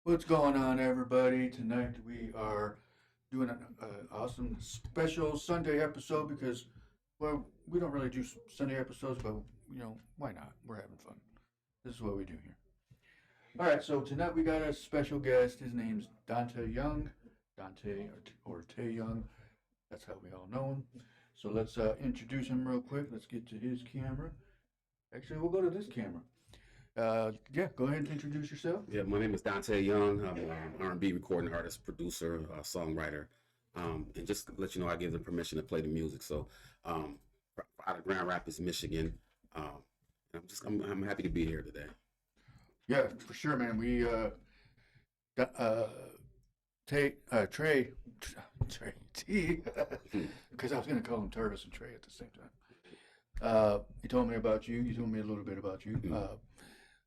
What's going on, everybody? Tonight we are doing an awesome special Sunday episode because, well, we don't really do Sunday episodes, but why not? We're having fun. This is what we do here. All right, so tonight we got a special guest. His name's Dante Young, Dante or Tay Young. That's how we all know him. So let's introduce him real quick. Let's get to his camera. Actually, we'll go to this camera. Yeah, go ahead and introduce yourself. Yeah, my name is Dante Young. I'm an R&B recording artist, producer, songwriter, and just to let you know, I give them permission to play the music. So, um, out of Grand Rapids, Michigan, I'm happy to be here today. Yeah, for sure, man. We got Trey, Trey T, because I was gonna call him Turtis and Trey at the same time. He told me about you. You told me a little bit about you.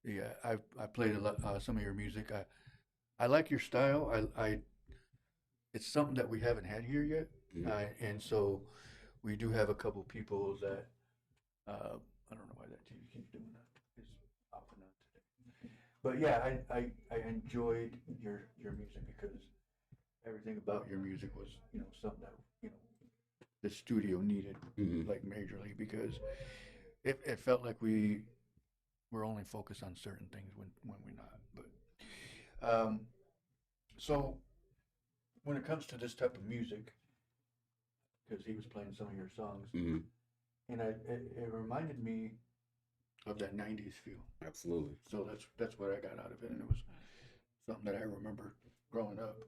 Yeah, I played a lot, some of your music. I like your style. I it's something that we haven't had here yet, Mhm. and so we do have a couple people that I don't know why that TV keeps doing that. It's off and on today. But yeah, I enjoyed your music because everything about your music was something that the studio needed Mhm. like majorly because it felt like we're only focused on certain things when we're not. But so when it comes to this type of music, because he was playing some of your songs, Mhm. and it reminded me of that '90s feel. Absolutely. So that's what I got out of it, and it was something that I remember growing up.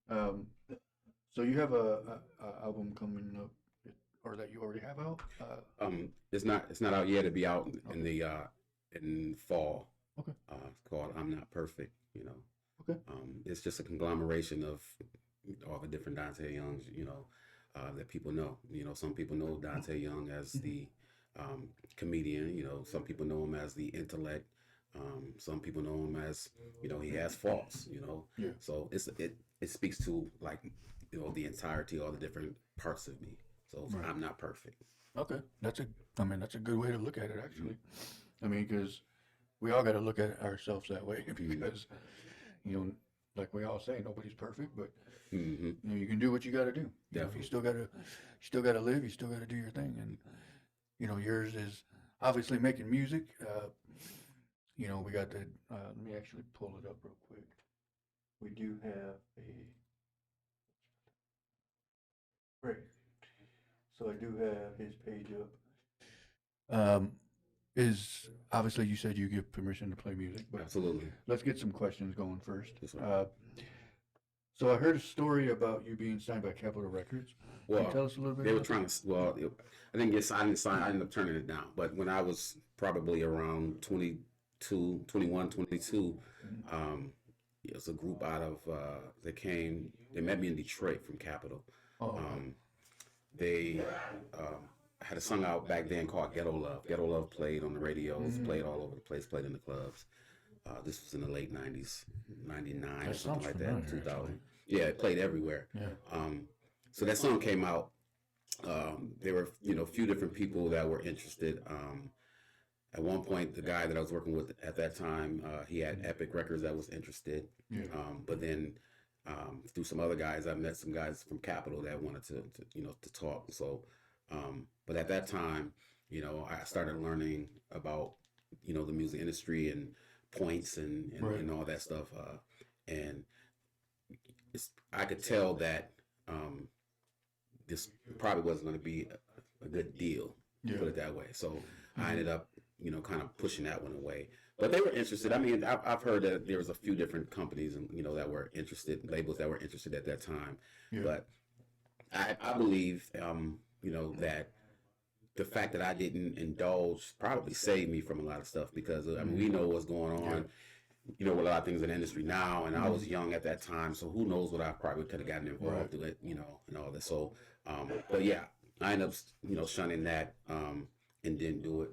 Um, so you have a album coming up, or that you already have out? It's not out yet. It'll be out in Okay, the in fall. okay, It's called "I'm Not Perfect." okay. It's just a conglomeration of all the different Dante Youngs. That people know. Some people know Dante Young as Mhm. the comedian. Some people know him as the intellect. Some people know him as he has faults. Yeah, So it speaks to like the entirety, all the different parts of me. So right. I'm not perfect. Okay, I mean, that's a good way to look at it, actually. I mean, because we all got to look at ourselves that way Mm-hmm. because, you know, like we all say, nobody's perfect, but Mm-hmm. you can do what you got to do. You Definitely. still got to live. You still got to do your thing, and yours is obviously making music. We got the. Let me actually pull it up real quick. We do have a break, so I do have his page up. Is obviously you said you give permission to play music, but Absolutely. let's get some questions going first. Yes, sir. So I heard a story about you being signed by Capitol Records. Can you Well, tell us a little bit they were about that? trying to. Well, I didn't get signed. I didn't sign. I ended up turning it down. But when I was probably around 22, 21, 22, Mhm. it was a group out of. They came. They met me in Detroit from Capitol. Oh, okay. Um, they had a song out back then called Ghetto Love. Ghetto Love played on the radios, Mm, played all over the place, played in the clubs. This was in the late 90s, 99 or that something sounds like that, familiar, actually. 2000. Yeah, it played everywhere. Yeah. Um, so that song came out. There were, a few different people that were interested. At one point, the guy that I was working with at that time, he had Epic Records that was interested. Yeah. But then through some other guys, I met some guys from Capitol that wanted to talk. So, but at that time, I started learning about, the music industry and points Right. and all that stuff. And I could tell that this probably wasn't going to be a good deal, Yeah. put it that way. So I Mhm. ended up, kind of pushing that one away. But they were interested. I mean, I've heard that there was a few different companies, and that were interested, labels that were interested at that time. Yeah. But I believe, that the fact that I didn't indulge probably saved me from a lot of stuff because I mean we know what's going Yeah. on, with a lot of things in the industry now, and I was Mhm. young at that time, so who knows what I probably could have gotten Right. involved with, and all that. So, but yeah, I ended up, shunning that, and didn't do it.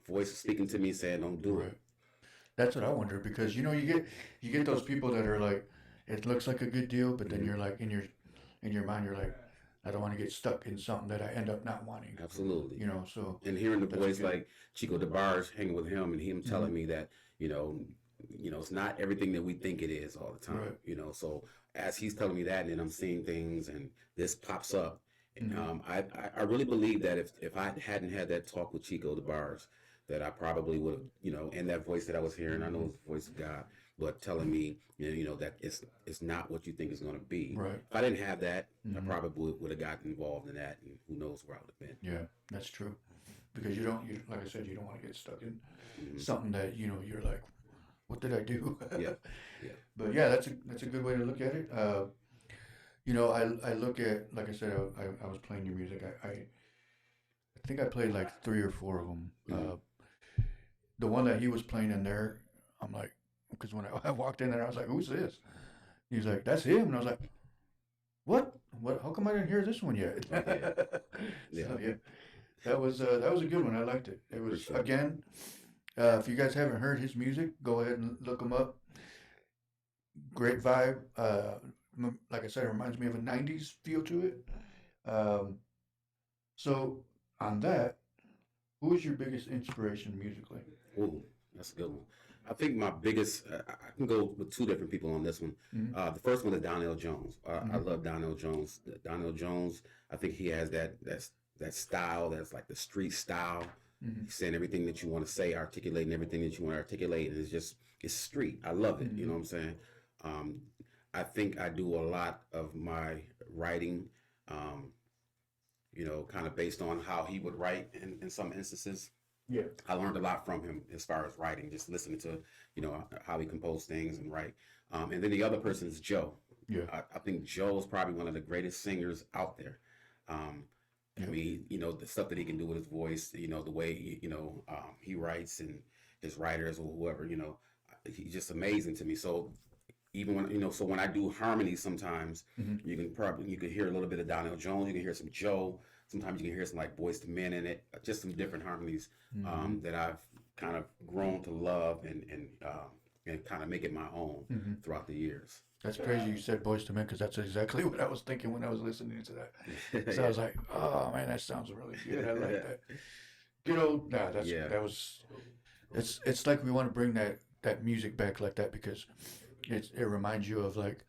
Voice is speaking to me saying, "Don't do it." Right. That's what I wonder because you get those people that are like, it looks like a good deal, but then Mhm. you're like in your mind you're like, I don't want to get stuck in something that I end up not wanting. Absolutely. So And hearing the that's voice good. like Chico DeBarge, hanging with him, and him Hmm. telling me that, you know, it's not everything that we think it is all the time. Right. So as he's telling me that, and then I'm seeing things, and this pops up. I really believe that if I hadn't had that talk with Chico DeBars, that I probably would have, and that voice that I was hearing, I know it's the voice of God, but telling me, that it's not what you think it's going to be. Right. If I didn't have that, I probably would have gotten involved in that, and who knows where I would have been. Yeah, that's true. Because like I said, you don't want to get stuck in something that you're like, what did I do? Yeah. But yeah, that's a good way to look at it. I look at, like I said, I was playing your music. I think I played like 3 or 4 of them. The one that he was playing in there, I'm like, because when I walked in there, I was like, who's this? He's like, that's him. And I was like, what? How come I didn't hear this one yet? Yeah. So, yeah. That was a good one. I liked it. It was, again, if you guys haven't heard his music, go ahead and look him up. Great vibe. Like I said, it reminds me of a 90s feel to it. So on that, who is your biggest inspiration musically? Ooh, that's a good one. I think my biggest, I can go with 2 different people on this one. The first one is Donnell Jones. I love Donnell Jones. Donnell Jones, I think he has that style that's like the street style. He's saying everything that you want to say, articulating everything that you want to articulate, and it's street. I love it. You know what I'm saying? I think I do a lot of my writing, kind of based on how he would write in some instances. Yeah. I learned a lot from him as far as writing, just listening to, how he composed things and write. And then the other person is Joe. Yeah. I think Joe is probably one of the greatest singers out there. I mean, the stuff that he can do with his voice, the way, he writes, and his writers or whoever, he's just amazing to me. So even when, so when I do harmonies sometimes, you can hear a little bit of Donnell Jones, you can hear some Joe. Sometimes you can hear some like Boyz II Men in it, just some different harmonies that I've kind of grown to love and kind of make it my own throughout the years. That's crazy you said Boyz II Men, because that's exactly what I was thinking when I was listening to that. So I was like, oh man, that sounds really good. I like that. That was, it's like we want to bring that music back like that, because it reminds you of like,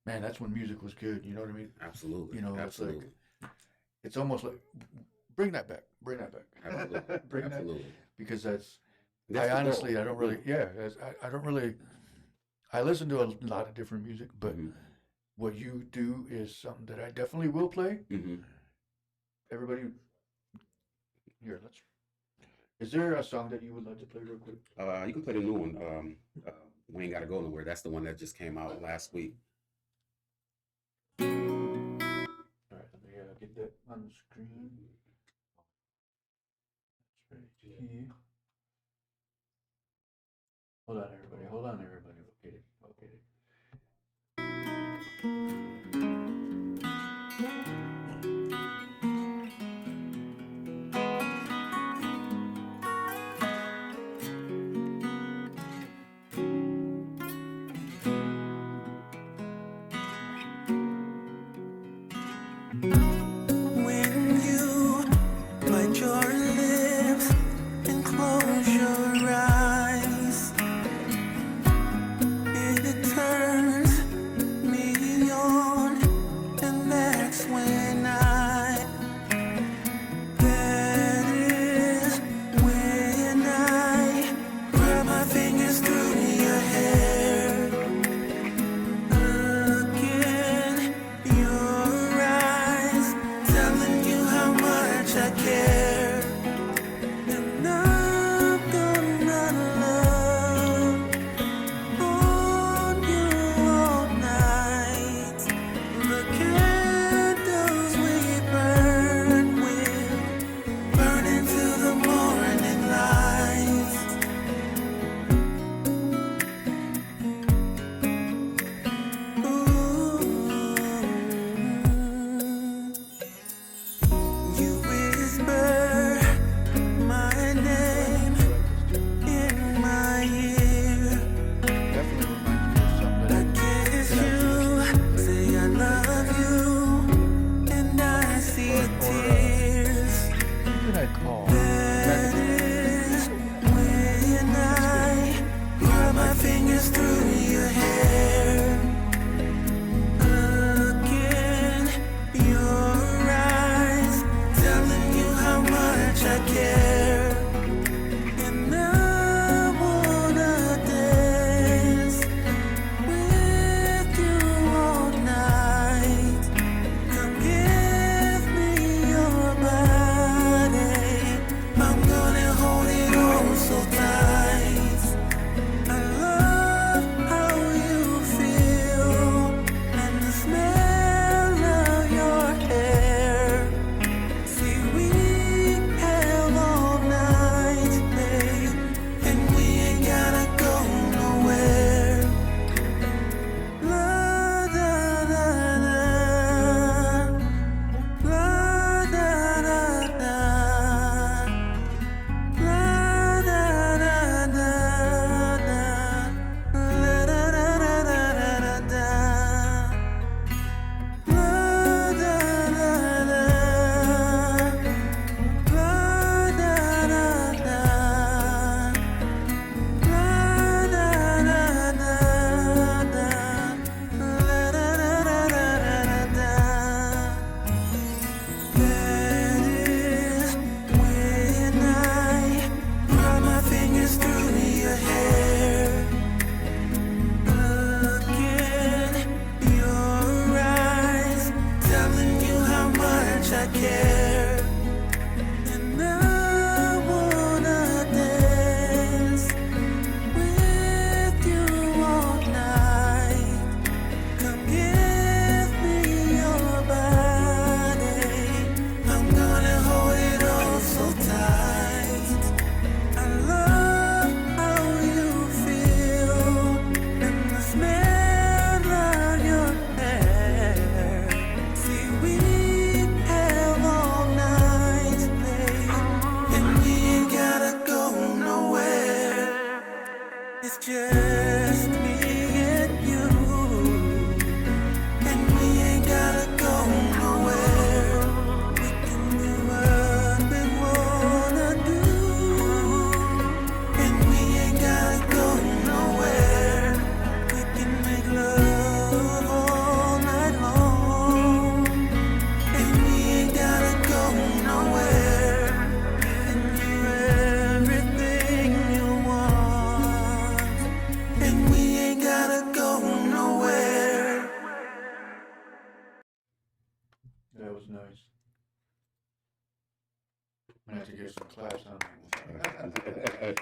man, that's when music was good. You know what I mean? Absolutely. It's Absolutely. like, it's almost like, bring that back. Absolutely. Bring Absolutely. that, because that's I honestly, I don't really, I don't really, I listen to a lot of different music, but what you do is something that I definitely will play. Everybody, here, is there a song that you would like to play real quick? You can play the new one. We Ain't Gotta Go Nowhere. That's the one that just came out last week. All right, let me get that on the screen. That's right here. Hold on, everybody. We'll get it. When you bite your lips and close your eyes, it turns me on, and that's when that is when I grab my fingers through your hair, look in your eyes, telling you how much I care, and I'm gonna love on you all night. The candles we burn will burn into the morning light. You whisper my name in my ear. Definitely reminds me of something I that kiss you, say I love you, and I see tears. who did I call? That is when I grab my fingers nice. I'm gonna have to get some class on that.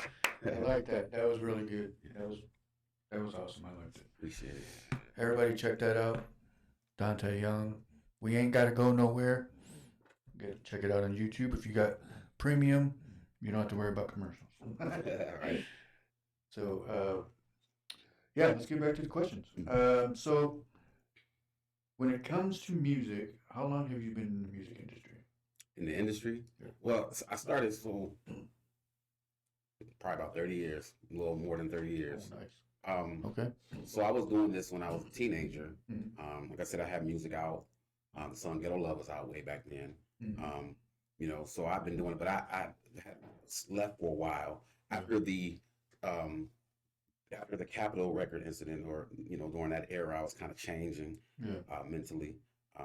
I like that. That was really good. That was awesome. I liked it. Appreciate it. Everybody check that out. Donta Young. We ain't gotta go nowhere. Check it out on YouTube. If you got premium, you don't have to worry about commercials. Right. So, yeah, let's get back to the questions. So, when it comes to music, how long have you been in the music industry? In the industry? Yeah. Well, I started probably about 30 years, a little more than 30 years. Oh, nice. Okay. So I was doing this when I was a teenager. Mhm. Like I said, I had music out. The song Ghetto Love was out way back then. Mhm. So I've been doing it, but I had left for a while after the Capitol record incident, or during that era, I was kind of changing mentally.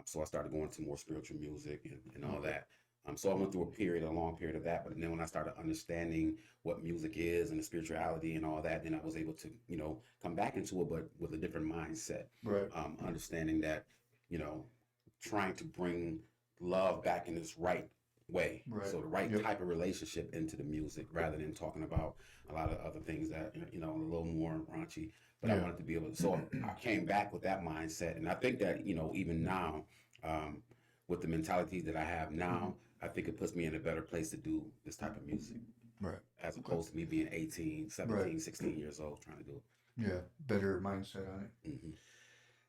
So I started going to more spiritual music and all that. So I went through a long period of that. But then when I started understanding what music is and the spirituality and all that, then I was able to, come back into it, but with a different mindset. Right. Understanding that, trying to bring love back in its right way. Right. So the right type of relationship into the music, rather than talking about a lot of other things that, a little more raunchy. But I wanted to be able to, so I came back with that mindset. And I think that, even now, with the mentality that I have now, I think it puts me in a better place to do this type of music. Right. As opposed to me being 18, 17, 16 years old trying to do it. Yeah, better mindset on it. Mm-hmm.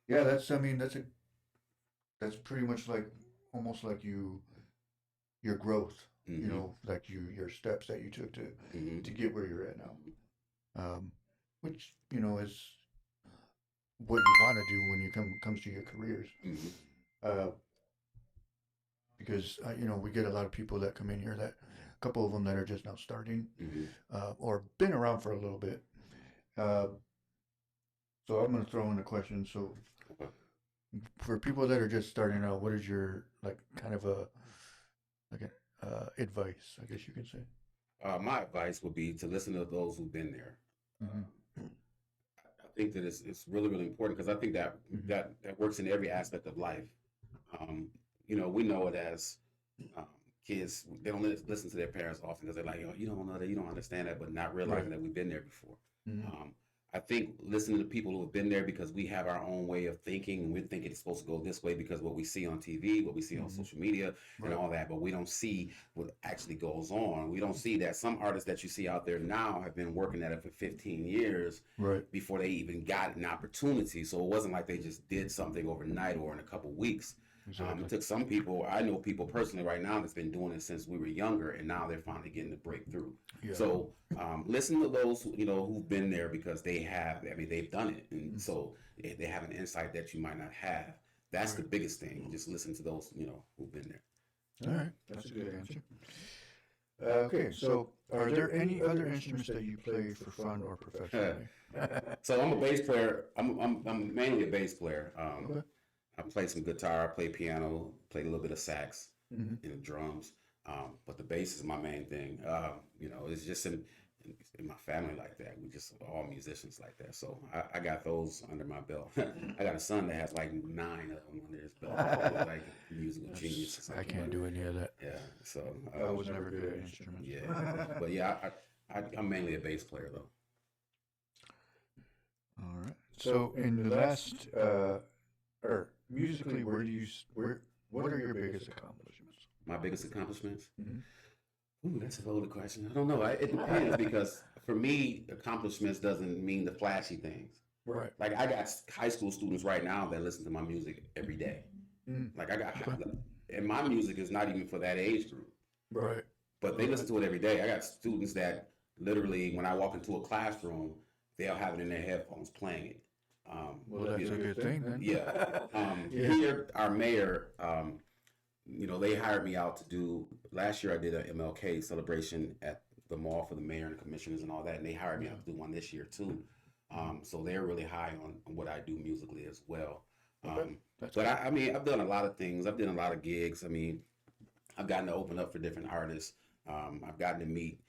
Yeah, that's pretty much almost like your growth, Mm-hmm. like your steps that you took to get where you're at now. Which, is what you want to do when you comes to your careers. Mm-hmm. Because we get a lot of people that come in here, that a couple of them that are just now starting, or been around for a little bit. So I'm going to throw in a question. So for people that are just starting out, what is your kind of advice, I guess you could say? My advice would be to listen to those who've been there. I think that it's really, really important, because I think that that works in every aspect of life. We know it as kids. They don't listen to their parents often because they're like, "Oh, you don't know that, you don't understand that," but not realizing that we've been there before. I think listening to people who have been there, because we have our own way of thinking, and we think it's supposed to go this way because what we see on TV, what we see on social media, and all that, but we don't see what actually goes on. We don't see that some artists that you see out there now have been working at it for 15 years before they even got an opportunity. So it wasn't like they just did something overnight or in a couple weeks. It took some people. I know people personally right now that's been doing it since we were younger, and now they're finally getting the breakthrough. Yeah. So listen to those who've been there, because they have. I mean, they've done it, and so they have an insight that you might not have. That's the biggest thing. Just listen to those who've been there. All right, that's a good answer. Okay, so are there any other instruments that you play for fun or professionally? So I'm a bass player. I'm mainly a bass player. Okay. I play some guitar, I play piano, play a little bit of sax, and drums. But the bass is my main thing. It's just in my family like that. We just all musicians like that. So I got those under my belt. I got a son that has 9 of them under his belt. Like musical genius. I can't do any of that. Yeah. So I was never good at instruments. Yeah. But yeah, I'm mainly a bass player though. All right. So in the last musically, what are your biggest accomplishments? My biggest accomplishments? Ooh, that's a loaded question. I don't know. It depends, because for me, accomplishments doesn't mean the flashy things. Right. Like I got high school students right now that listen to my music every day. Like and my music is not even for that age group. Right. But they listen to it every day. I got students that literally, when I walk into a classroom, they'll have it in their headphones playing it. Well, that's a good thing then. Yeah. Here, our mayor, they hired me out to do, last year I did an MLK celebration at the mall for the mayor and the commissioners and all that, and they hired me out to do one this year too. So they're really high on what I do musically as well. But I've done a lot of things. I've done a lot of gigs. I mean, I've gotten to open up for different artists. I've gotten to meet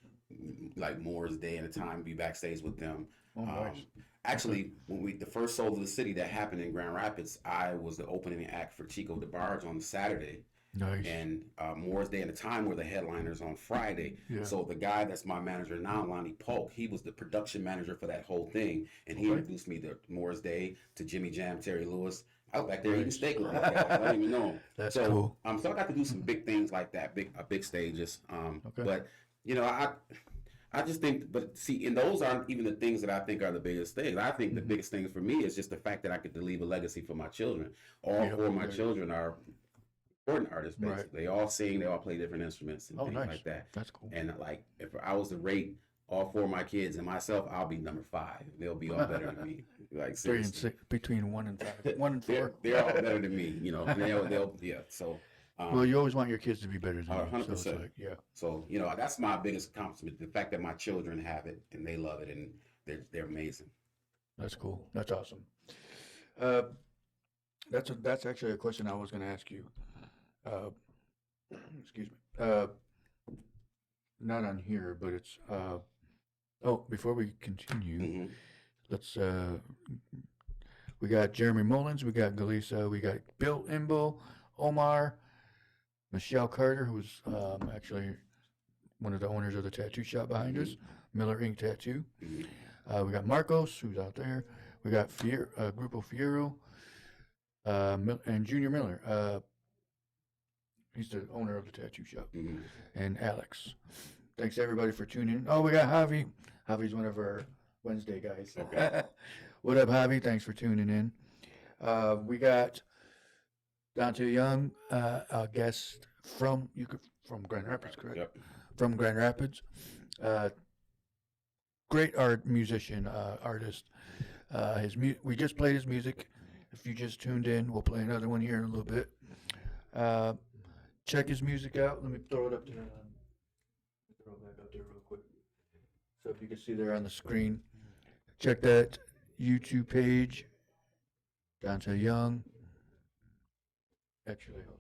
Moore's Day at a time, be backstage with them. Oh, nice. Actually, when the first Soul of the City that happened in Grand Rapids, I was the opening act for Chico DeBarge on Saturday. Nice. And Moore's Day at the time were the headliners on Friday. Yeah. So the guy that's my manager now, Lonnie Polk, he was the production manager for that whole thing, and he Okay. introduced me to Moore's Day, to Jimmy Jam, Terry Lewis. I was back there eating Nice. steak with him. I don't even know him. That's so, cool. So I got to do some big things like that, big stages. Okay. But you know, I just think, but see, and those aren't even the things that I think are the biggest things. I think the biggest things for me is just the fact that I get to leave a legacy for my children. All Yeah, four of my right. children are important artists, Right. basically. They all sing, they all play different instruments and Oh, things nice. like that. That's cool. And like, if I was to rate all four of my kids and myself, I'll be number 5. They'll be all better than me. Like 3 and seriously. 6, between 1 and 5, 1 and 4. They're all better than me, you know. They'll yeah. So Well, you always want your kids to be better than you. 100%. So it's like, yeah. So, you know, that's my biggest accomplishment, the fact that my children have it and they love it and they're amazing. That's cool. That's awesome. That's actually a question I was going to ask you. Excuse me. Not on here, but it's. Oh, before we continue, Hmm. let's. We got Jeremy Mullins, we got Galisa, we got Bill Imbo, Omar, Michelle Carter, who's actually one of the owners of the tattoo shop behind us, Miller Ink Tattoo. We got Marcos, who's out there. We got Grupo Fiero, and Junior Miller. He's the owner of the tattoo shop. And Alex. Thanks everybody for tuning in. Oh, we got Javi. Javi's one of our Wednesday guys. Okay. What up, Javi? Thanks for tuning in. We got Donta Young, a guest from Grand Rapids, correct? Yep. From Grand Rapids. Great musician, artist. We just played his music. If you just tuned in, we'll play another one here in a little bit. Check his music out. Let me throw it up there. Throw it back up there real quick. So if you can see there on the screen, check that YouTube page. Donta Young. Actually, hold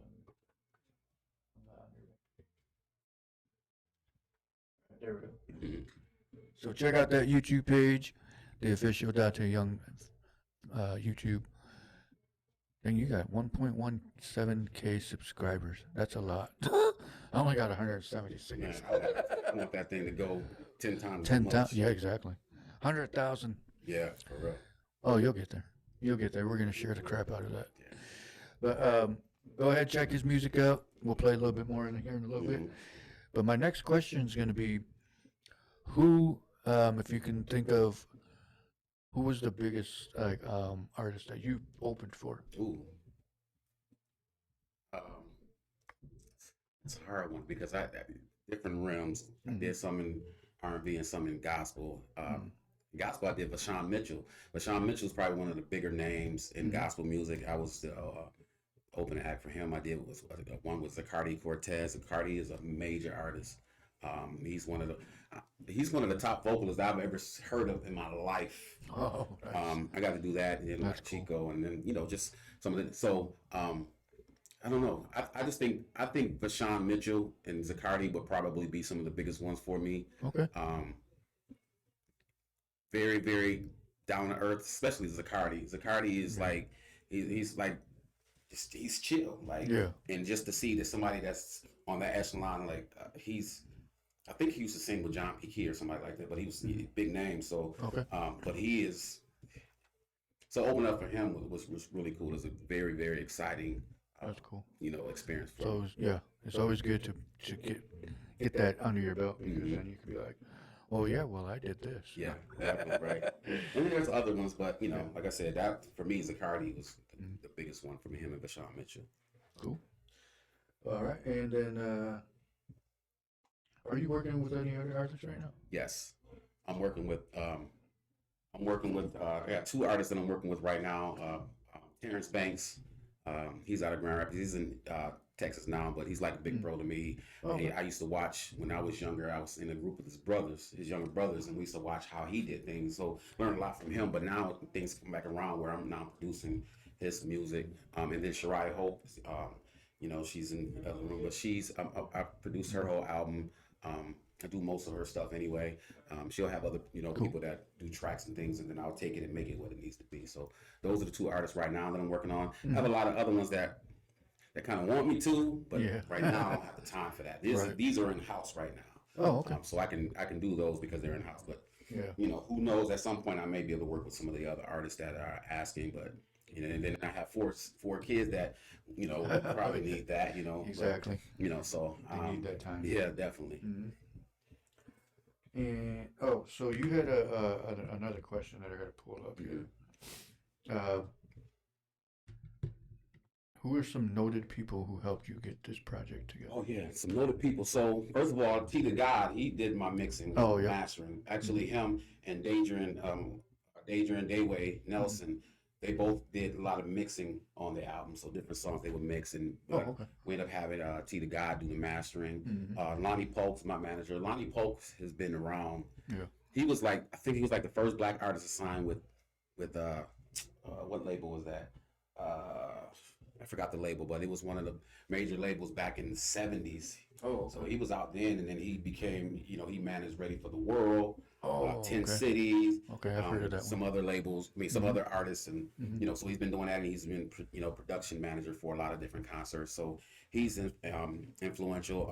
on. There we go. So check out that YouTube page, the official Donta Young YouTube. And you got 1.17K subscribers. That's a lot. I only got 176. Man, I want that thing to go 10 times. 10,000. Yeah, exactly. 100,000. Yeah, for real. Oh, you'll get there. You'll get there. We're going to share the crap out of that. But go ahead, check his music out. We'll play a little bit more in here in a little bit. But my next question is going to be, who, if you can think of, who was the biggest artist that you opened for? Ooh. It's a hard one because I different realms. I did some in R&B and some in gospel. Gospel, I did Vashawn Mitchell. Vashawn Mitchell is probably one of the bigger names in gospel music. I was the opening act for him. I did one with Zacardi Cortez. Zacardi is a major artist. He's one of the top vocalists I've ever heard of in my life. Oh, nice. I got to do that, and then That's like Chico, and then just some of the. So I don't know. I think Vashawn Mitchell and Zacardi would probably be some of the biggest ones for me. Okay. Very, very down to earth, especially Zacardi. Zacardi is like he's like he's chill, like and just to see that somebody that's on that echelon, like I think he used to sing with John P. Key or somebody like that, but he was a big name. So, but he is. So open up for him was really cool. It was a very, very exciting. That's cool. Experience. For So it's always good to get that under your belt because then you can be like, oh yeah, well I did this. Yeah, right. And then there's other ones, but like I said, that for me, Zacardi was the biggest one for me. Him and Vashawn Mitchell. Cool. All right, and then. Are you working with any other artists right now? Yes, I'm working with. I got 2 artists that I'm working with right now. Terrence Banks. He's out of Grand Rapids. He's in Texas now, but he's like a big bro to me. Oh, okay. I used to watch when I was younger. I was in a group with his younger brothers, and we used to watch how he did things. So learned a lot from him. But now things come back around where I'm now producing his music. And then Shariah Hope. She's in the other room, but I produced her whole album. I do most of her stuff anyway. She'll have other, people that do tracks and things, and then I'll take it and make it what it needs to be. So those are the 2 artists right now that I'm working on. I have a lot of other ones that that kind of want me to, but Yeah. right now I don't have the time for that. Right. These are in house right now. Oh, okay. So I can do those because they're in house. But Yeah. you know, who knows? At some point, I may be able to work with some of the other artists that are asking. But you know, and then I have four kids that you know probably need that. You know, Exactly. But, you know, so They need that time. Yeah, definitely. Mm-hmm. And so you had another question that I got to pull up here. Who are some noted people who helped you get this project together? Oh yeah, some noted people. So first of all, T the God, he did my mixing, Oh, yeah. mastering. Actually, him and Daedrian Dayway Nelson, they both did a lot of mixing on the album. So different songs they would mix, and Okay. we ended up having T the God do the mastering. Mhm. Lonnie Polk's my manager. Lonnie Polk has been around. Yeah. He was like, I think he was like the first black artist to sign with what label was that? I forgot the label, but it was one of the major labels back in the 70s. Oh, So he was out then, and then he became, you know, he managed Ready for the World, Oh, 10 okay. Cities, Okay, I've heard of that some one. other labels, I mean, some other artists, and, Mhm. you know, so he's been doing that, and he's been, you know, production manager for a lot of different concerts. So he's influential.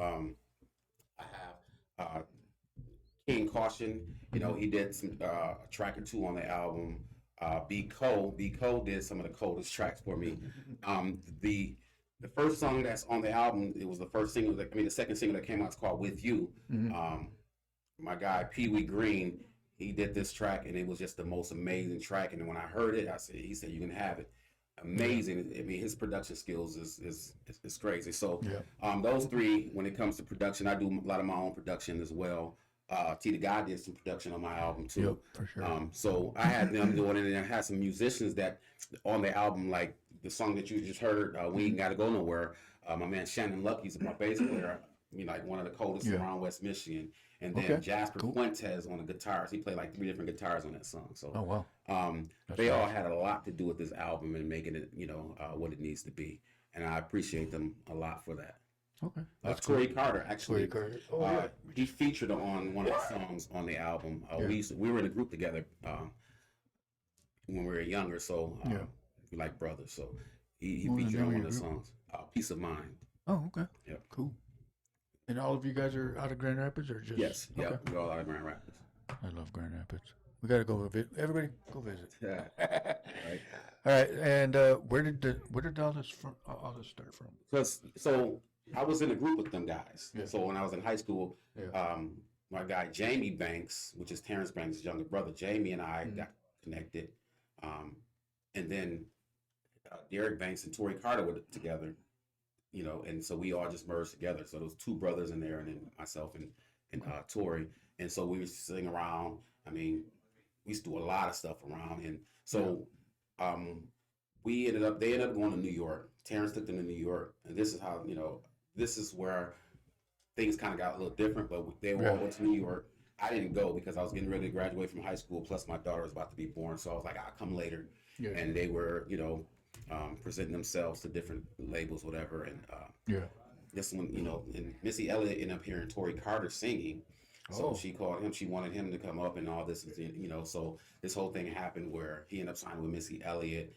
I have King Caution, you know, he did some a track or two on the album. B Cole did some of the coldest tracks for me. The first song that's on the album, it was the first single that, I mean, the second single that came out, it's called With You. Mhm. My guy Pee Wee Green, he did this track, and it was just the most amazing track. And when I heard it, he said, "You can have it." Amazing. I mean, his production skills is crazy. So Yeah. those three, when it comes to production, I do a lot of my own production as well. T the God did some production on my album too. Yep, for sure. So I had them doing it, and I had some musicians that on the album, like the song that you just heard, "We Ain't Gotta Go Nowhere." My man Shannon Lucky's my bass player, you know, like one of the coldest Yeah. around West Michigan. And then Okay, Jasper cool. Fuentes on the guitars. He played like 3 different guitars on that song. So Oh, wow. they all nice. had a lot to do with this album and making it, you know, what it needs to be. And I appreciate them a lot for that. Okay. That's cool. Corey Carter, actually, Corey Carter. Oh, yeah. he featured on one of the songs on the album. Yeah. We were in a group together when we were younger, so Yeah. we like brothers. So he What was the featured name on of one of the your songs, "Peace of Mind." Oh, okay. Yep. Cool. And all of you guys are out of Grand Rapids, or just? Yes, yeah, Okay. we're all out of Grand Rapids. I love Grand Rapids. We got to go visit. Everybody, go visit. Yeah, right. All right. And where did all this start from? So I was in a group with them guys. Yeah. So when I was in high school, Yeah. my guy Jamie Banks, which is Terrence Banks' younger brother, Jamie and I got connected, and then Derek Banks and Tori Carter were together, you know, and so we all just merged together. So there was 2 brothers in there, and then myself and Tori, and so we would sing around. I mean, we used to do a lot of stuff around, and so they ended up going to New York. Terrence took them to New York, and this is how, you know, this is where things kind of got a little different. But they all went to New York. I didn't go because I was getting ready to graduate from high school. Plus, my daughter was about to be born, so I was like, I'll come later. Yeah. And they were, you know, presenting themselves to different labels, whatever. And Yeah. this one, you know, and Missy Elliott ended up hearing Tori Carter singing. So Oh. she called him. She wanted him to come up and all this, you know. So this whole thing happened where he ended up signing with Missy Elliott.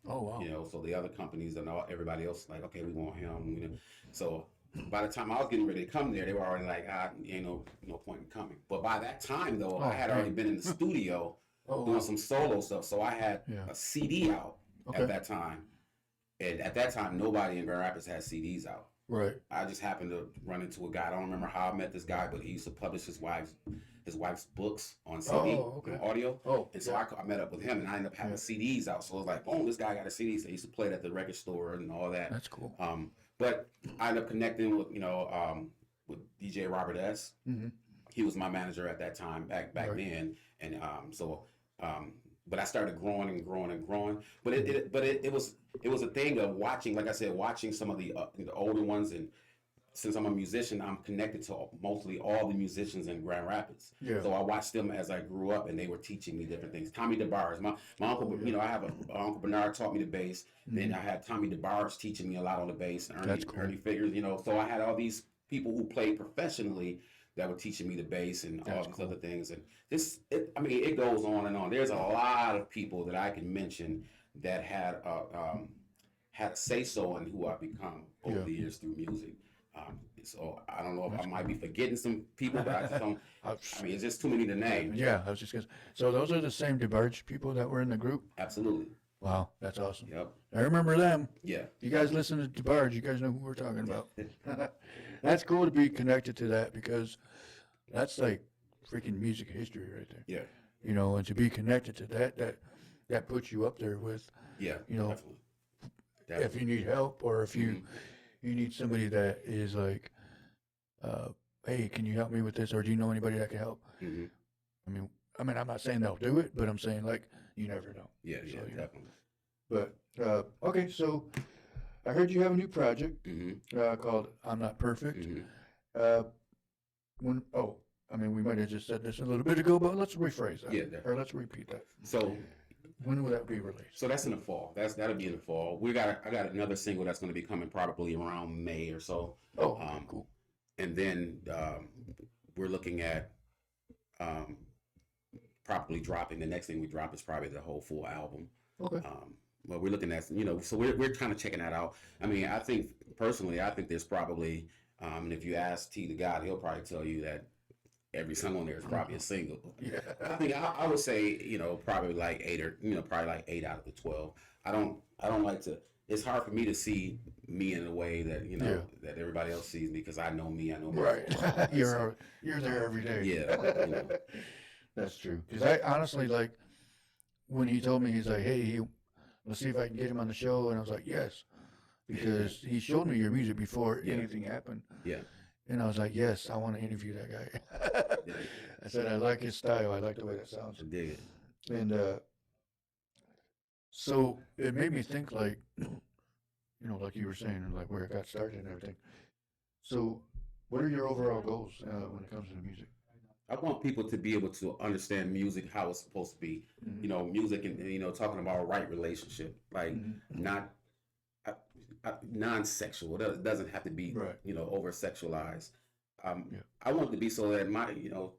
Oh, wow. You know, so the other companies and everybody else like, okay, we want him. You know? So by the time I was getting ready to come there, they were already like, ain't no point in coming. But by that time, though, I had already been in the studio doing some solo stuff. So I had a CD out at that time. And at that time, nobody in Grand Rapids had CDs out. Right. I just happened to run into a guy. I don't remember how I met this guy, but he used to publish his wife's books on CD, on audio. Oh, and so I met up with him, and I ended up having CDs out. So it was like, boom, this guy got a CD. So he used to play it at the record store and all that. That's cool. But I ended up connecting with, with DJ Robert S. Mm-hmm. He was my manager at that time, back then, and but I started growing and growing and growing. But it was a thing of watching, like I said, watching some of the older ones, and since I'm a musician, I'm connected to mostly all the musicians in Grand Rapids. Yeah. So I watched them as I grew up, and they were teaching me different things. Tommy DeBarge, my uncle, I have Uncle Bernard taught me the bass. Mm-hmm. Then I had Tommy DeBarge teaching me a lot on the bass. Ernie Figures, so I had all these people who played professionally that were teaching me the bass and all these other things. And it goes on and on. There's a lot of people that I can mention that had a say so in who I've become over Yeah. the years through music. So I don't know if I might be forgetting some people, but I just don't. I mean, it's just too many to name. Yeah, I was just gonna. So those are the same DeBarge people that were in the group. Absolutely. Wow, that's awesome. Yep. I remember them. Yeah. You guys listen to DeBarge, you guys know who we're talking about. That's cool to be connected to that because that's like freaking music history right there. Yeah. You know, and to be connected to that puts you up there with, Yeah. you know, Definitely. if you need help or if you need somebody that is like, hey, can you help me with this, or do you know anybody that can help? Mm-hmm. I mean, I'm not saying they'll do it, but I'm saying like you never know. Yeah. So, Yeah. you know. Definitely. But okay, so I heard you have a new project Mm-hmm. called "I'm Not Perfect." Mm-hmm. We might have just said this a little bit ago, but let's rephrase that. Yeah, definitely. Or let's repeat that. So When will that be released? So that's in the fall. That'll be in the fall. I got another single that's going to be coming probably around May or so. Oh, okay, cool. And then we're looking at probably dropping. The next thing we drop is probably the whole full album. Okay. But we're looking at, so we're kind of checking that out. I mean, I think there's probably, and if you ask T the God, he'll probably tell you that every song on there is probably a single. Yeah. I think I would say, probably like 8 or, probably like 8 out of the 12. I don't like to, it's hard for me to see me in a way that, that everybody else sees me because I know me, I know me. Right. You're there every day. Yeah. That's true. Because I honestly, like, when he told me, he's like, hey, let's see if I can get him on the show. And I was like, yes. Because he showed me your music before anything happened. Yeah. And I was like, yes, I want to interview that guy. I said, I like his style. I like the way that sounds. I dig it. And so it made me think, like, like you were saying, like where it got started and everything. So what are your overall goals when it comes to the music? I want people to be able to understand music how it's supposed to be. Mm-hmm. Music and talking about a right relationship, like not non-sexual. It doesn't have to be Right. over sexualized. I want it to be so that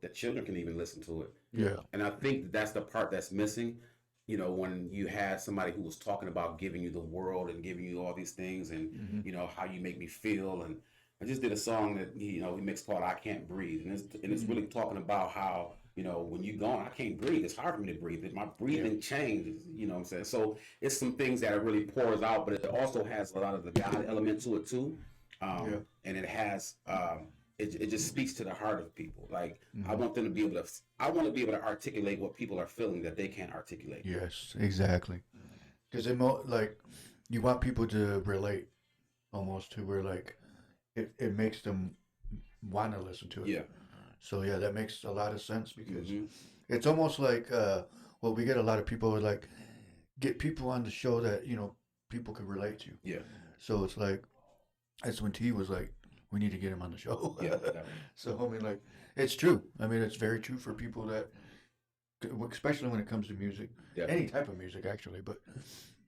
the children can even listen to it. Yeah. And I think that's the part that's missing. When you had somebody who was talking about giving you the world and giving you all these things and how you make me feel. And I just did a song that he mixed called "I Can't Breathe," and it's really talking about how when you gone, I can't breathe. It's hard for me to breathe. My breathing changes. You know what I'm saying? So it's some things that it really pours out, but it also has a lot of the God element to it too. And it has it just speaks to the heart of people. Like I want them to be able to. I want to be able to articulate what people are feeling that they can't articulate. Yes, exactly. Because like you want people to relate almost to where like it makes them want to listen to it. Yeah. So yeah, that makes a lot of sense because it's almost like we get a lot of people like get people on the show that people can relate to. Yeah. So it's like that's when T was like, we need to get him on the show. Yeah. Definitely. So I mean, like it's true. I mean, it's very true for people that, especially when it comes to music, any type of music actually. But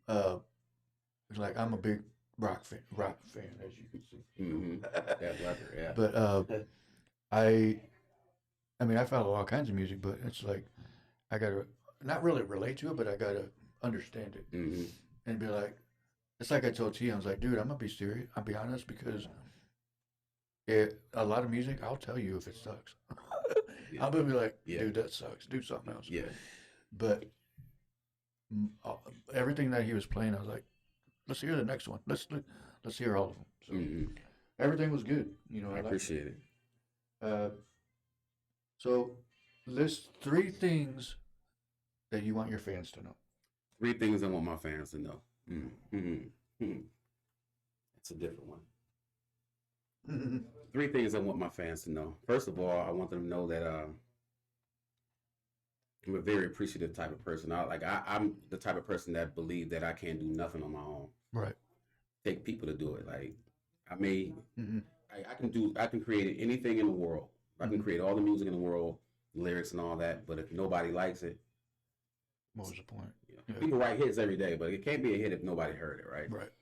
it's like I'm a big rock fan, as you can see. Yeah. But I mean, I follow all kinds of music, but it's like I gotta not really relate to it, but I gotta understand it and be like, it's like I told T, I was like, dude, I'm gonna be serious. I'll be honest because a lot of music, I'll tell you if it sucks. I'm gonna be like, dude, that sucks. Do something else. Yeah. But everything that he was playing, I was like, let's hear the next one. Let's hear all of them. So everything was good. I appreciate it. So list 3 things that you want your fans to know. 3 things I want my fans to know. It's a different one. 3 things I want my fans to know. First of all, I want them to know that I'm a very appreciative type of person. I'm the type of person that believe that I can't do nothing on my own. Right. Take people to do it. Like I can create anything in the world. I can create all the music in the world, lyrics and all that. But if nobody likes it, what was the point? People write hits every day, but it can't be a hit if nobody heard it, right? Right.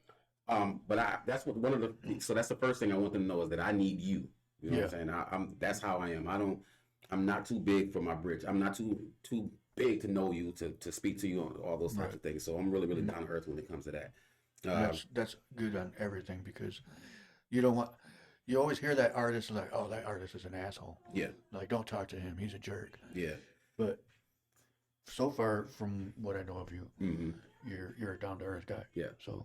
But that's that's the first thing I want them to know is that I need you. You know what I'm saying? That's how I am. I'm not too big for my bridge. I'm not too big to know you, to speak to you on all those types of things. So I'm really, really down to earth when it comes to that. That's good on everything because you don't want. You always hear that artist like, oh, that artist is an asshole. Yeah, Like, don't talk to him. He's a jerk. yeah. But so far, from what I know of you, Hmm. you're a down to earth guy. Yeah. So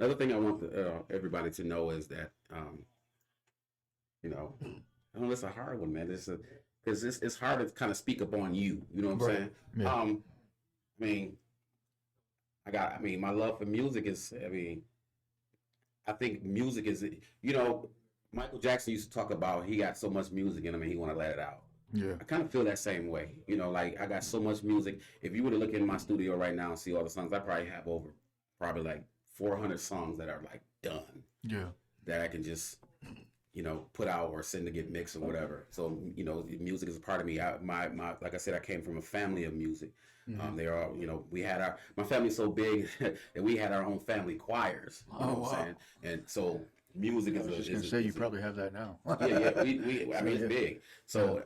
Another thing I want everybody to know is that, you know, I know it's a hard one, man. Because it's hard to kind of speak up on you. You know what I'm Right. saying? Yeah. I mean, my love for music is, I think music is, Michael Jackson used to talk about he got so much music in him and he want to let it out. yeah, I kind of feel that same way. Like I got so much music. If you were to look in my studio right now and see all the songs, I probably have over probably like 400 songs that are like done yeah, that I can just, put out or send to get mixed or whatever. So, music is a part of me. Like I said, I came from a family of music. They are, my family's so big that we had our own family choirs. You know what I'm saying? And so music I is was just gonna say you probably have that now. yeah, I mean, it's yeah. big. So,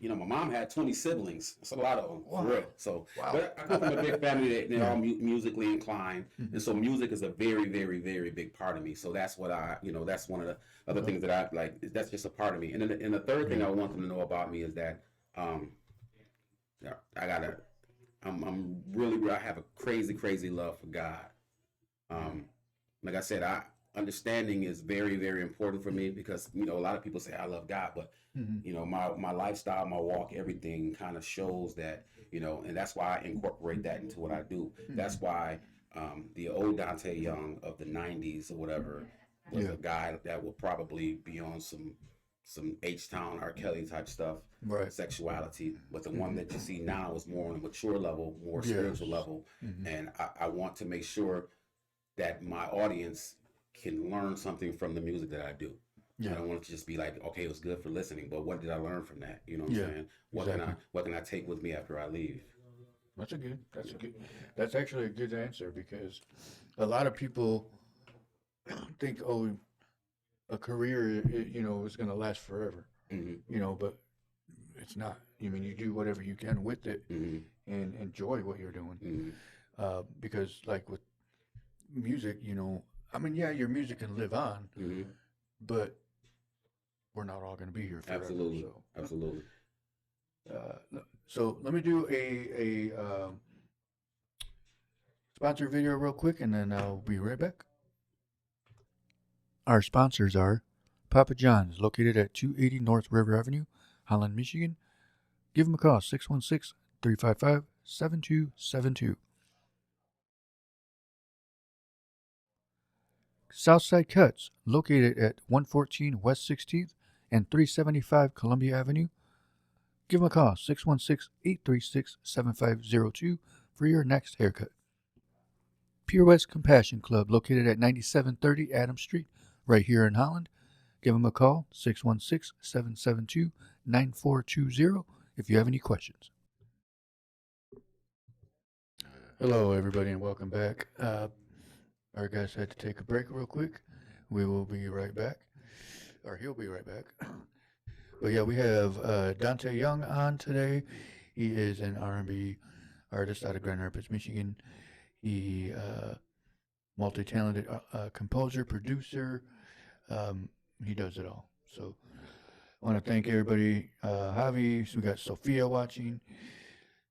my mom had 20 siblings. That's a lot of them, Wow. for real. So, Wow. but I come from a big family that they're Yeah. all musically inclined, and so music is a very, very, very big part of me. So that's what that's one of the other things that I like. That's just a part of me. And then the third thing I want them to know about me is that, yeah, I'm really, I have a crazy, crazy love for God. Like I said, understanding is very, very important for me because a lot of people say I love God, but my lifestyle, my walk, everything kind of shows that, and that's why I incorporate that into what I do. That's why the old Dante Young of the 90s or whatever was a guy that will probably be on some H-Town, R. Kelly type stuff, Right. sexuality. But the one that you see now is more on a mature level, more spiritual level. And I want to make sure that my audience can learn something from the music that I do. Yeah. I don't want it to just be like, okay, it was good for listening, but what did I learn from that? You know what Yeah, I'm saying? What can I take with me after I leave? That's actually a good answer because a lot of people think, oh, a career, is going to last forever, but it's not. I mean, you do whatever you can with it and enjoy what you're doing. Because like with music, yeah, your music can live on, but we're not all going to be here forever. Absolutely. So. Absolutely. So let me do a sponsor video real quick, and then I'll be right back. Our sponsors are Papa John's, located at 280 North River Avenue, Holland, Michigan. Give them a call, 616-355-7272. Southside Cuts, located at 114 West 16th and 375 Columbia Avenue. Give them a call, 616-836-7502 for your next haircut. Pure West Compassion Club, located at 9730 Adams Street, right here in Holland. Give them a call, 616-772-9420 if you have any questions. Hello, everybody, and welcome back. Our guys had to take a break real quick. We will be right back, or he'll be right back. But yeah, we have Dante Young on today. He is an R&B artist out of Grand Rapids, Michigan. He multi-talented composer, producer. He does it all. So I want to thank everybody. Javi, so we got Sophia watching.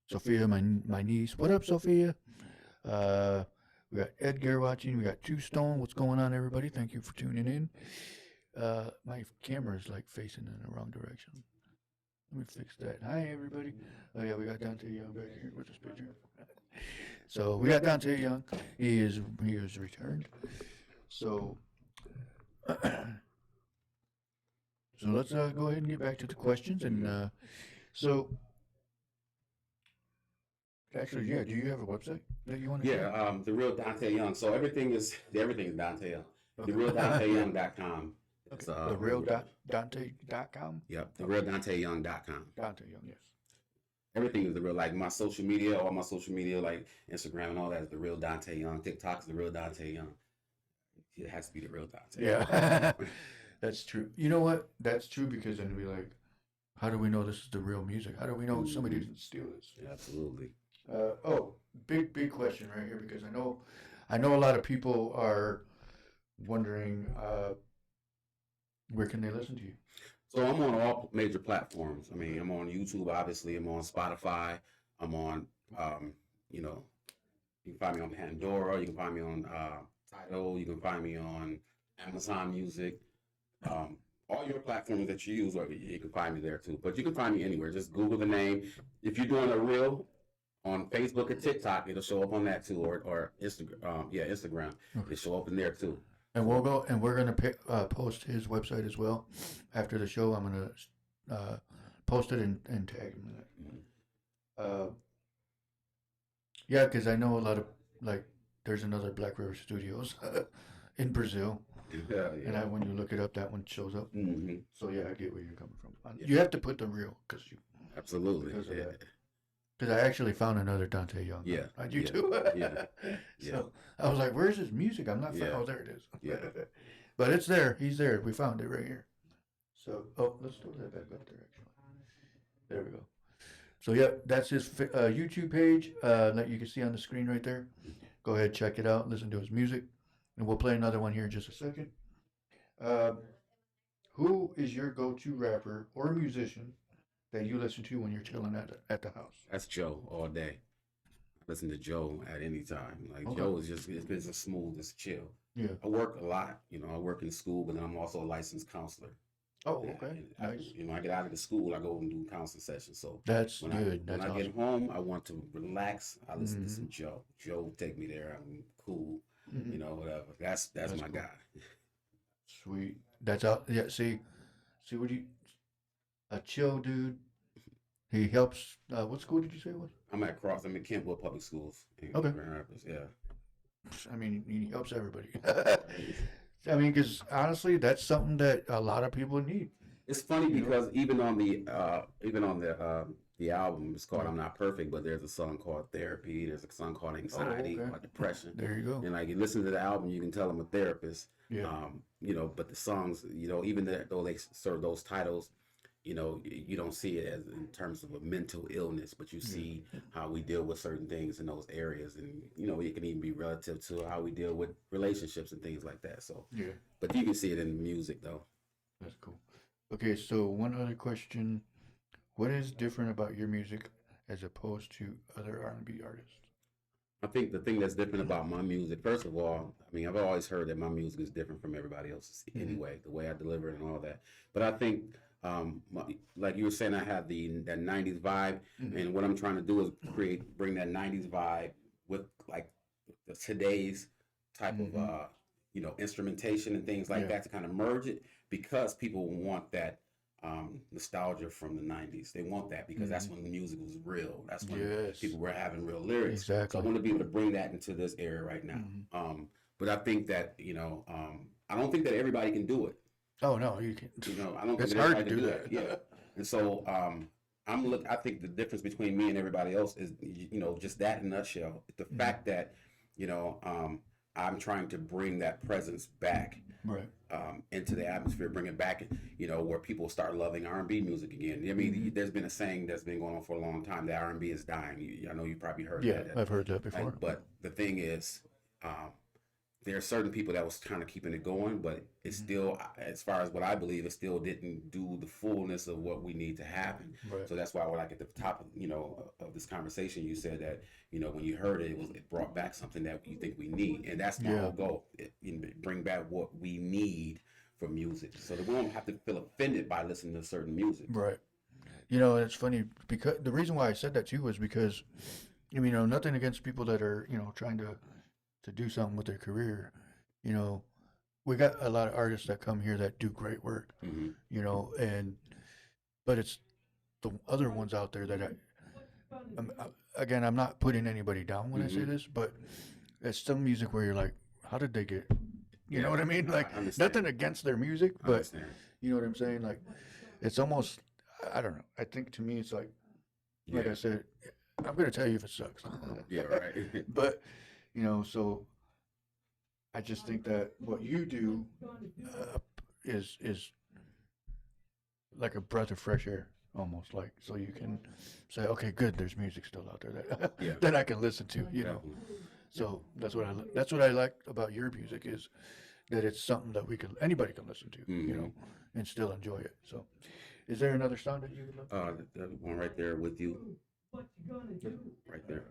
Sophia, my niece. What up, Sophia? We got Edgar watching. We got Two Stone. What's going on, everybody? Thank you for tuning in. My camera is like facing in the wrong direction. Let me fix that. Hi, everybody. Oh yeah, we got Dante Young back here with this picture. So we got Dante Young. He is returned. So so let's go ahead and get back to the questions. And so actually, yeah, do you have a website that you want to share? Yeah, the real Dante Young. So everything is Dante Young. The real DanteYoung.com. Okay. TheRealDante.com? Yep, TheRealDanteYoung.com. Dante Young, yes. Everything is the real, like my social media, all my social media, like Instagram and all that is the real Dante Young. TikTok's the real Dante Young. It has to be the real Dante. Yeah, that's true. You know what? That's true because then we're like, how do we know this is the real music? How do we know somebody didn't steal this? Yeah, absolutely. Big question right here because I know I know a lot of people are wondering where can they listen to you? So I'm on all major platforms. I mean, I'm on YouTube, obviously. I'm on Spotify. I'm on, you know, you can find me on Pandora. You can find me on Tidal. You can find me on Amazon Music. All your platforms that you use, you can find me there too. But you can find me anywhere. Just Google the name. If you're doing a reel on Facebook and TikTok, it'll show up on that too, or Instagram. Instagram. It'll show up in there too. And we're gonna post his website as well after the show. I'm gonna post it and tag him in it. Yeah, because I know a lot of there's another Black River Studios in Brazil, and when you look it up, that one shows up. Mm-hmm. So yeah, I get where you're coming from. You have to put the real Absolutely. Because I actually found another Dante Young on YouTube. So I was like, where's his music? I'm not finding. Oh, there it is. But it's there. He's there. We found it right here. So, let's throw that back up there, actually. There we go. So, yeah, that's his YouTube page that you can see on the screen right there. Go ahead, check it out. Listen to his music. And we'll play another one here in just a second. Who is your go-to rapper or musician that you listen to when you're chilling at the house? That's Joe all day. I listen to Joe at any time. Joe is it's been so smooth, it's chill. Yeah. I work a lot. I work in school, but then I'm also a licensed counselor. Oh, okay. Nice. I get out of the school, I go and do counseling sessions. So that's when good. When that's I get home, I want to relax. I listen to Mhm. some Joe. Joe will take me there. I'm cool. Mhm. Whatever. That's my cool. guy. Sweet. That's out. Yeah. See what a chill dude. He helps. What school did you say it was? I'm at Kentwood Public Schools. Okay. Grand Rapids, yeah. I mean, he helps everybody. I mean, because honestly, that's something that a lot of people need. It's funny because even on the album, it's called "I'm Not Perfect," but there's a song called "Therapy." There's a song called "Anxiety" or "Depression." There you go. And you listen to the album, you can tell I'm a therapist. Yeah. But the songs, even though they serve those titles, you don't see it as in terms of a mental illness, but you see how we deal with certain things in those areas, and it can even be relative to how we deal with relationships and things like that. So yeah, but you can see it in music though. That's cool. Okay, so one other question: what is different about your music as opposed to other R&B artists? I think the thing that's different about my music, first of all, I mean, I've always heard that my music is different from everybody else's anyway, the way I deliver it and all that. But I think like you were saying, I have that 90s vibe, and what I'm trying to do is bring that 90s vibe with like today's type of instrumentation and things like that to kind of merge it, because people want that nostalgia from the 90s. They want that because that's when the music was real. That's when people were having real lyrics. Exactly. So I want to be able to bring that into this era right now. But I think that I don't think that everybody can do it. Oh no, you can't. I don't it's think hard everybody to can do that. Yeah. And so I think the difference between me and everybody else is just that in a nutshell. The fact that I'm trying to bring that presence back into the atmosphere, bring it back, where people start loving R&B music again. I mean, there's been a saying that's been going on for a long time that R&B is dying. I know you probably heard that. Yeah, I've heard that before. But the thing is, there are certain people that was kind of keeping it going, but it's still, as far as what I believe, it still didn't do the fullness of what we need to happen. Right. So that's why when I get to the top of this conversation, you said that, when you heard it, it brought back something that you think we need. And that's my whole goal, bring back what we need for music, so that we don't have to feel offended by listening to certain music. Right. It's funny because the reason why I said that too was because, nothing against people that are, trying to do something with their career. We got a lot of artists that come here that do great work, but it's the other ones out there that again, I'm not putting anybody down when I say this, but it's some music where you're like, how did they get, you know what I mean? Like, nothing against their music, but you know what I'm saying? Like, it's almost, I don't know. I think to me, it's like I said, I'm going to tell you if it sucks. Yeah, right. But, so I just think that what you do is like a breath of fresh air, almost like, so you can say, okay, good, there's music still out there that that I can listen to, So that's what I like about your music is that it's something that anybody can listen to, you know, and still enjoy it. So, is there another song that you would love? That one right there with you, right there.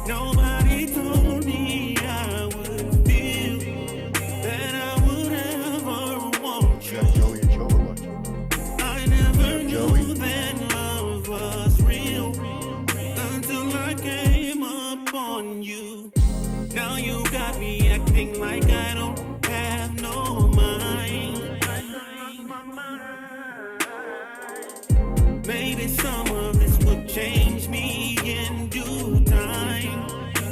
Nobody told me I would feel that I would ever want You you. got Joey and Joe or what? I never Joey. knew that love was real until I came upon you. Now you got me acting like I don't have no mind. Maybe some of this would change me in due time.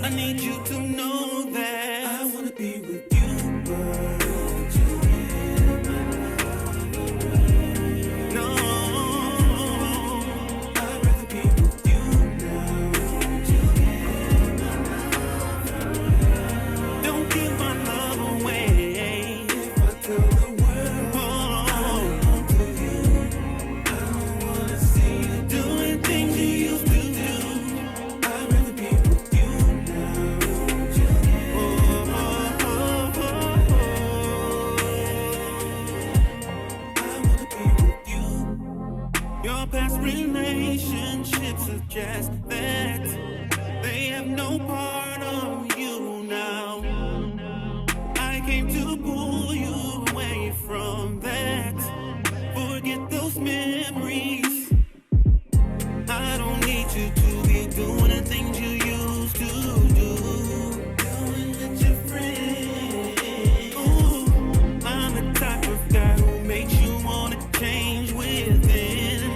I need you to know that I wanna be with you, but no, I'd rather be with you now. Don't give my love away. If I tell the world I belong to you, I don't wanna see you doing things you used to do. I'd rather be with you now. I wanna be with you. Your past relationships suggest that they have no part of you now. I came to pull you away from that. Forget those memories. I don't need you to be doing the things you used to do. Going with your friends. Ooh, I'm the type of guy who makes you wanna change within.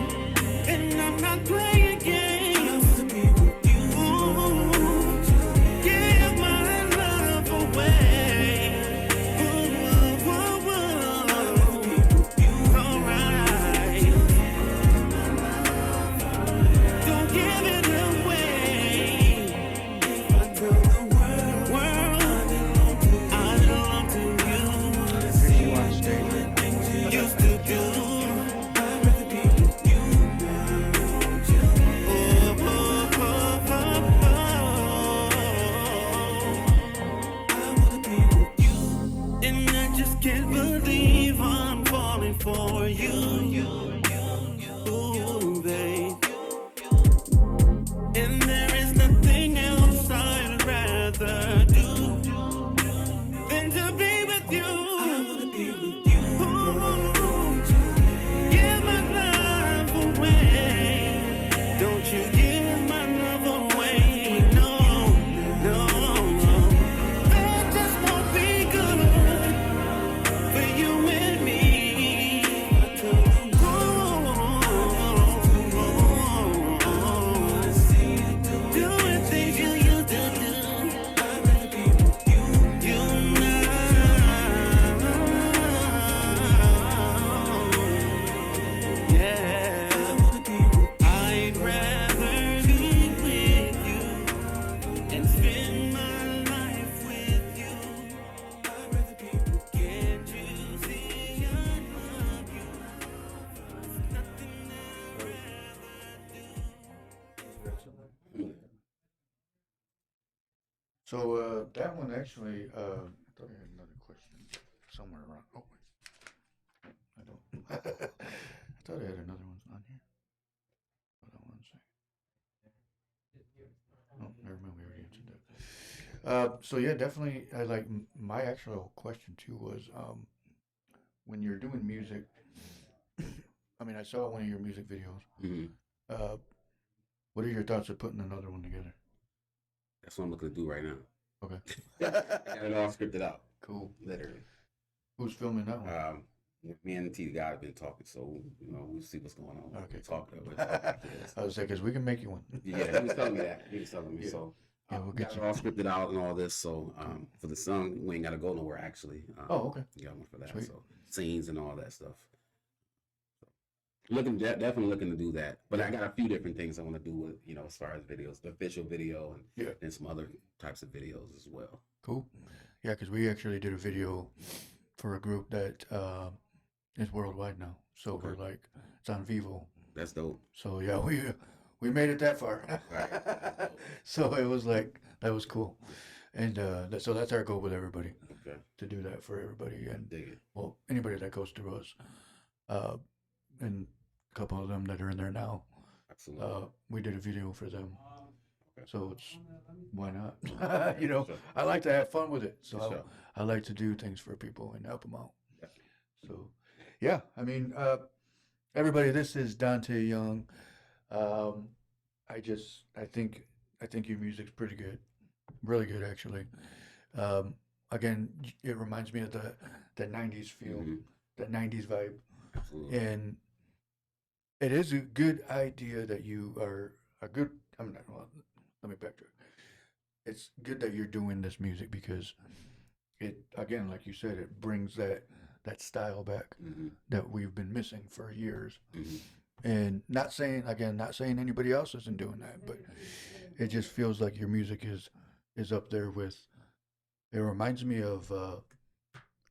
And I'm not playing games. I wanna be with you. Ooh, give my love away. Ooh, whoa, whoa. I wanna be with you. Alright. Don't give it away. If I tell the world I belong to you. Here's you on stage. Things you used to do. I'd rather be with you now. I wanna be with you. And I just can't believe I'm falling for you. Ooh, babe. And there is nothing else I'd rather do than to be with you. I wanna be with you. Ooh, give my love away. Don't you give my love away. No, no, no. That just won't be good for you and me. Doing things you used to do. I'd rather be with you. You now. Yeah. I'd rather be with you and spend my life with you. I'd rather be with you. Can't you see I love you? There's nothing I'd rather do. So that one actually, I thought I had another question somewhere around. Oh, wait. I don't. I thought I had another one on here. Hold on one second. Oh, never mind. We already answered that. So yeah, definitely. I like my actual question too was when you're doing music. I mean, I saw one of your music videos. Mm-hmm. What are your thoughts of putting another one together? That's what I'm looking to do right now. Okay. I got it all scripted out, Cool. literally. Who's filming that one? Me and the T guy have been talking, so we'll see what's going on. Okay, We'll talk after this. I was saying, because we can make you one. Yeah, he was telling me that. He was telling me Yeah. so. Yeah, we'll We get got you. it all scripted out and all this. So for the song, we ain't got to go nowhere actually. Oh, okay. We got one for that. Sweet. So scenes and all that stuff. Definitely looking to do that. But I got a few different things I want to do with, as far as videos, the official video and some other types of videos as well. Cool. Yeah, because we actually did a video for a group that is worldwide now. So Okay. we're like, it's on Vivo. That's dope. So yeah, we made it that far. Right. So it was like, that was cool. And so that's our goal with everybody, Okay. to do that for everybody. And Dig it. well, anybody that goes through us. And a couple of them that are in there now, Absolutely. we did a video for them. Okay. So it's, why not? Sure. I like to have fun with it. So Sure. I like to do things for people and help them out. Definitely. So, yeah, I mean, everybody, this is Dante Young. I think your music's pretty good, really good actually. Again, it reminds me of the '90s feel, Mhm. the '90s vibe, Absolutely. and it is a good idea that you are a good. I'm not. Well, let me backtrack. It's good that you're doing this music because it, again, like you said, it brings that style back Mhm. that we've been missing for years. Mhm. And not saying anybody else isn't doing that, but it just feels like your music is up there with. It reminds me of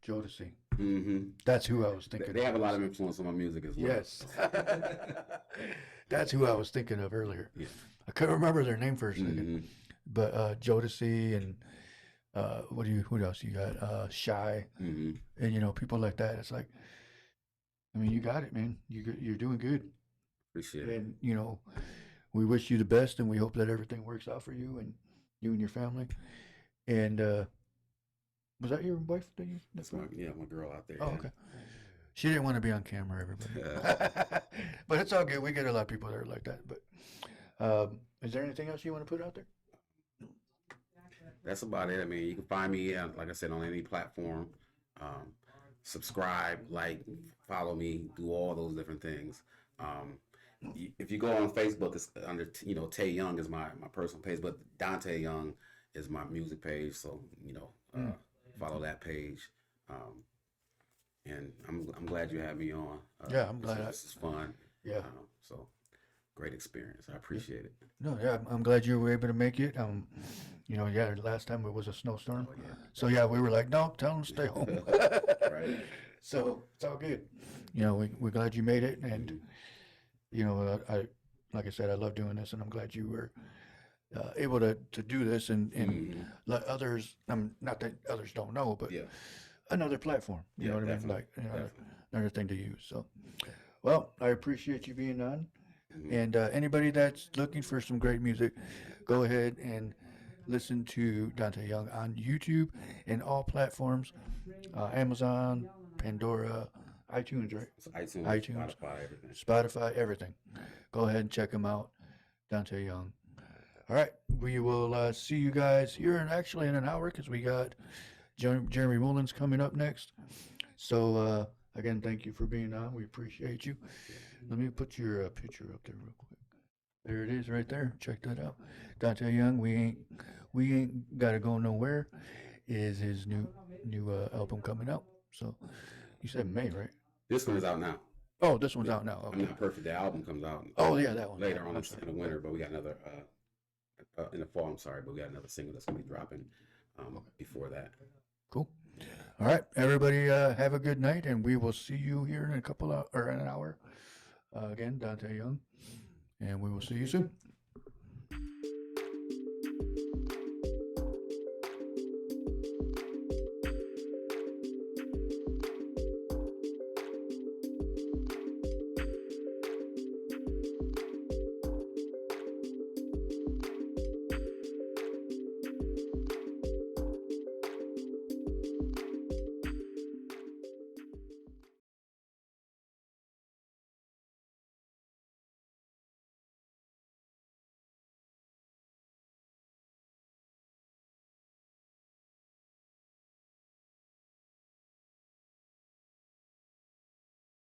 Jodeci. Mhm. That's who I was thinking. They have a lot of influence on my music as well. Yes. That's who I was thinking of earlier. Yeah. I couldn't remember their name for a second, Mhm. but Jodeci and what else you got? Shy, Mhm. and people like that. It's like, I mean, you got it, man. You're doing good, Appreciate it. and we wish you the best, and we hope that everything works out for you and your family. And was that your wife that you? That's my girl out there. Oh, yeah. okay. She didn't want to be on camera, everybody. But it's all good. We get a lot of people that are like that. But is there anything else you want to put out there? That's about it. I mean, you can find me, like I said, on any platform. Subscribe, like, follow me, do all those different things. If you go on Facebook, it's under Tay Young is my personal page, but Dante Young is my music page. So follow that page. And I'm glad you had me on. Yeah, I'm glad. This is fun. Yeah. So great experience. I appreciate it. No, yeah, I'm glad you were able to make it. Last time it was a snowstorm. Oh, yeah. So yeah, we were like, no, tell them to stay home. Right. So it's all good. We're glad you made it, and I like I said, I love doing this, and I'm glad you were able to do this and Mhm. let others. Not that others don't know, but Yeah. another platform. You Yeah, know what definitely, I mean? Like definitely. another thing to use. So, well, I appreciate you being on. Mhm. And anybody that's looking for some great music, go ahead and listen to Dante Young on YouTube and all platforms, Amazon, Pandora, iTunes, right? So iTunes, iTunes. Spotify, everything. Spotify, everything. Go ahead and check him out, Dante Young. All right, we will see you guys here in an hour because we got Jeremy Mullins coming up next. So again, thank you for being on. We appreciate you. Let me put your picture up there real quick. There it is, right there. Check that out. Dante Young, we ain't gotta go nowhere. Is his new album coming out? So you said May, right? This one is out now. Oh, this one's out now. I'm Okay. Not Perfect. The album comes out. Oh yeah, that one. Later on Okay. in the winter, but we got another in the fall. I'm sorry, but we got another single that's gonna be dropping before that. Cool. All right, everybody, have a good night, and we will see you here in a couple of, or in an hour. Again, Dante Young, and we will see you soon.